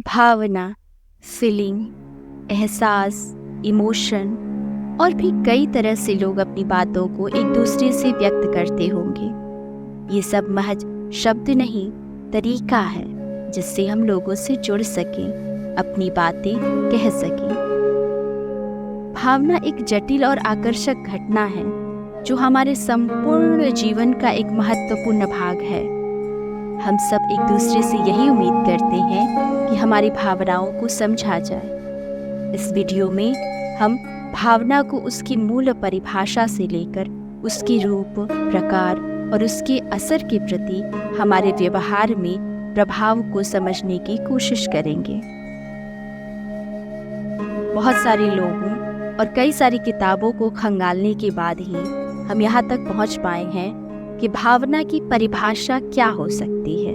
भावना, feeling, एहसास, emotion और भी कई तरह से लोग अपनी बातों को एक दूसरे से व्यक्त करते होंगे। ये सब महज शब्द नहीं, तरीका है जिससे हम लोगों से जुड़ सकें, अपनी बातें कह सकें। भावना एक जटिल और आकर्षक घटना है जो हमारे संपूर्ण जीवन का एक महत्वपूर्ण भाग है। हम सब एक दूसरे से यही उम्मीद करते हैं कि हमारी भावनाओं को समझा जाए। इस वीडियो में हम भावना को उसकी मूल परिभाषा से लेकर उसके रूप, प्रकार और उसके असर के प्रति हमारे व्यवहार में प्रभाव को समझने की कोशिश करेंगे। बहुत सारे लोगों और कई सारी किताबों को खंगालने के बाद ही हम यहाँ तक पहुँच पाए हैं कि भावना की परिभाषा क्या हो सकती है।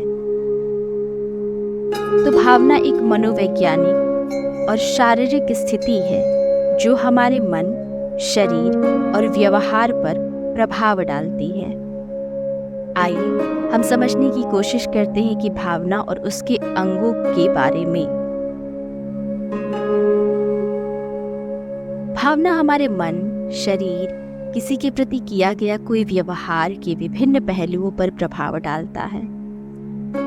तो भावना एक मनोवैज्ञानिक और शारीरिक स्थिति है जो हमारे मन, शरीर और व्यवहार पर प्रभाव डालती है। आइए हम समझने की कोशिश करते हैं कि भावना और उसके अंगों के बारे में। भावना हमारे मन, शरीर, किसी के प्रति किया गया कोई व्यवहार के विभिन्न पहलुओं पर प्रभाव डालता है।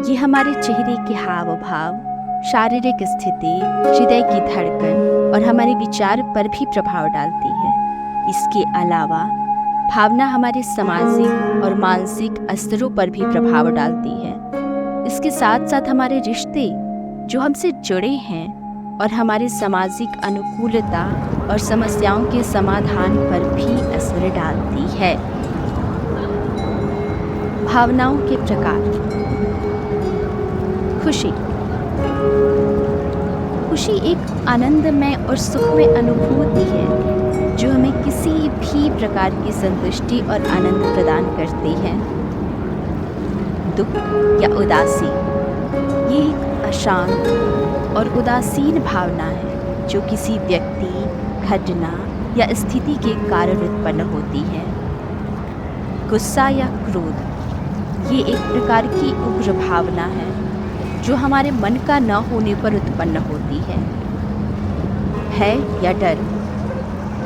ये हमारे चेहरे के हाव भाव, शारीरिक स्थिति, हृदय की धड़कन और हमारे विचार पर भी प्रभाव डालती है। इसके अलावा भावना हमारे सामाजिक और मानसिक स्तरों पर भी प्रभाव डालती है। इसके साथ साथ हमारे रिश्ते जो हमसे जुड़े हैं और हमारी सामाजिक अनुकूलता और समस्याओं के समाधान पर भी असर डालती है। भावनाओं के प्रकार। खुशी। खुशी एक आनंदमय और सुखमय अनुभूति है जो हमें किसी भी प्रकार की संतुष्टि और आनंद प्रदान करती है। दुख या उदासी, ये एक अशांत और उदासीन भावना है जो किसी व्यक्ति, घटना या स्थिति के कारण उत्पन्न होती है। गुस्सा या क्रोध, ये एक प्रकार की उग्र भावना है जो हमारे मन का न होने पर उत्पन्न होती है। भय या डर,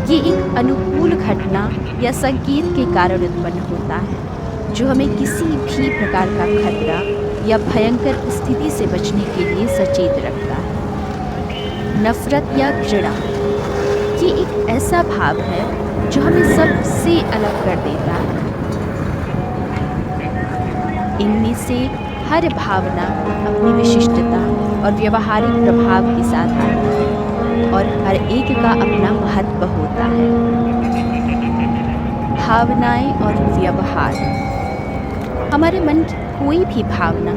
ये एक अनुकूल घटना या संकेत के कारण उत्पन्न होता है जो हमें किसी भी प्रकार का खतरा या भयंकर स्थिति से बचने के लिए सचेत रखता है। नफरत या घृणा, ये एक ऐसा भाव है जो हमें सबसे अलग कर देता है। इनमें से हर भावना अपनी विशिष्टता और व्यवहारिक प्रभाव के साथ आती है और हर एक का अपना महत्व होता है। भावनाएं और व्यवहार। हमारे मन की कोई भी भावना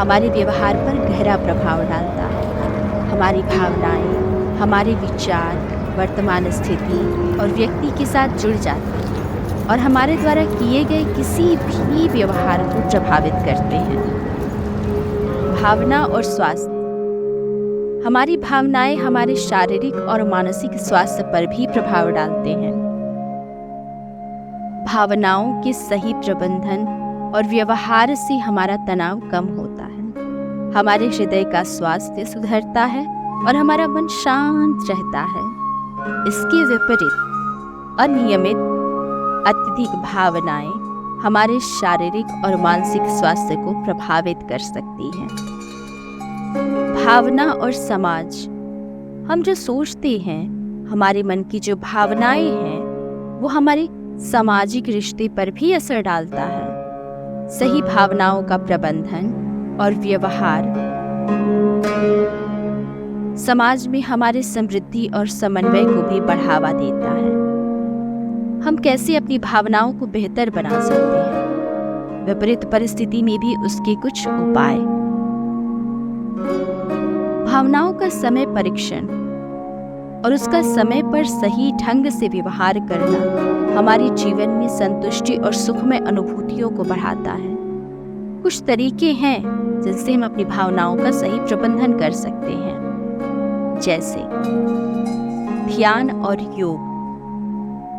हमारे व्यवहार पर गहरा प्रभाव डालता है। हमारी भावनाएं हमारे विचार, वर्तमान स्थिति और व्यक्ति के साथ जुड़ जाती हैं और हमारे द्वारा किए गए किसी भी व्यवहार को प्रभावित करते हैं। भावना और स्वास्थ्य। हमारी भावनाएं हमारे शारीरिक और मानसिक स्वास्थ्य पर भी प्रभाव डालते हैं। भावनाओं के सही प्रबंधन और व्यवहार से हमारा तनाव कम होता है, हमारे हृदय का स्वास्थ्य सुधरता है और हमारा मन शांत रहता है। इसके विपरीत अनियमित अत्यधिक भावनाएं हमारे शारीरिक और मानसिक स्वास्थ्य को प्रभावित कर सकती हैं। भावना और समाज। हम जो सोचते हैं, हमारे मन की जो भावनाएं हैं, वो हमारे सामाजिक रिश्ते पर भी असर डालता है। सही भावनाओं का प्रबंधन और व्यवहार समाज में हमारे समृद्धि और समन्वय को भी बढ़ावा देता है। हम कैसे अपनी भावनाओं को बेहतर बना सकते हैं? विपरीत परिस्थिति में भी उसके कुछ उपाय। भावनाओं का समय परीक्षण और उसका समय पर सही ढंग से व्यवहार करना हमारे जीवन में संतुष्टि और सुखमय अनुभूतियों को बढ़ाता है। कुछ तरीके हैं जिनसे हम अपनी भावनाओं का सही प्रबंधन कर सकते हैं, जैसे ध्यान और योग।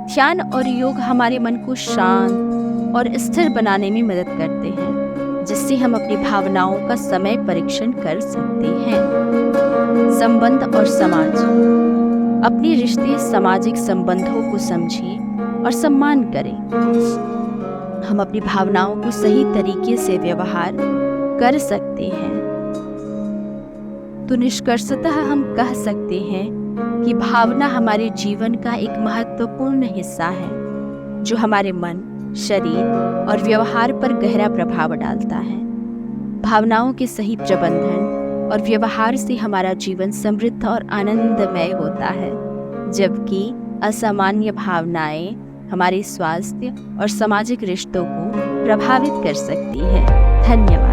ध्यान और योग हमारे मन को शांत और स्थिर बनाने में मदद करते हैं। जिससे हम अपनी भावनाओं का समय परीक्षण कर सकते हैं। संबंध और समाज। अपने रिश्ते सामाजिक संबंधों को समझें और सम्मान करें। हम अपनी भावनाओं को सही तरीके से व्यवहार कर सकते हैं। तो निष्कर्षतः हम कह सकते हैं कि भावना हमारे जीवन का एक महत्वपूर्ण हिस्सा है, जो हमारे मन, शरीर और व्यवहार पर गहरा प्रभाव डालता है। भावनाओं के सही प्रबंधन और व्यवहार से हमारा जीवन समृद्ध और आनंदमय होता है, जबकि असामान्य भावनाएं हमारे स्वास्थ्य और सामाजिक रिश्तों को प्रभावित कर सकती है। धन्यवाद।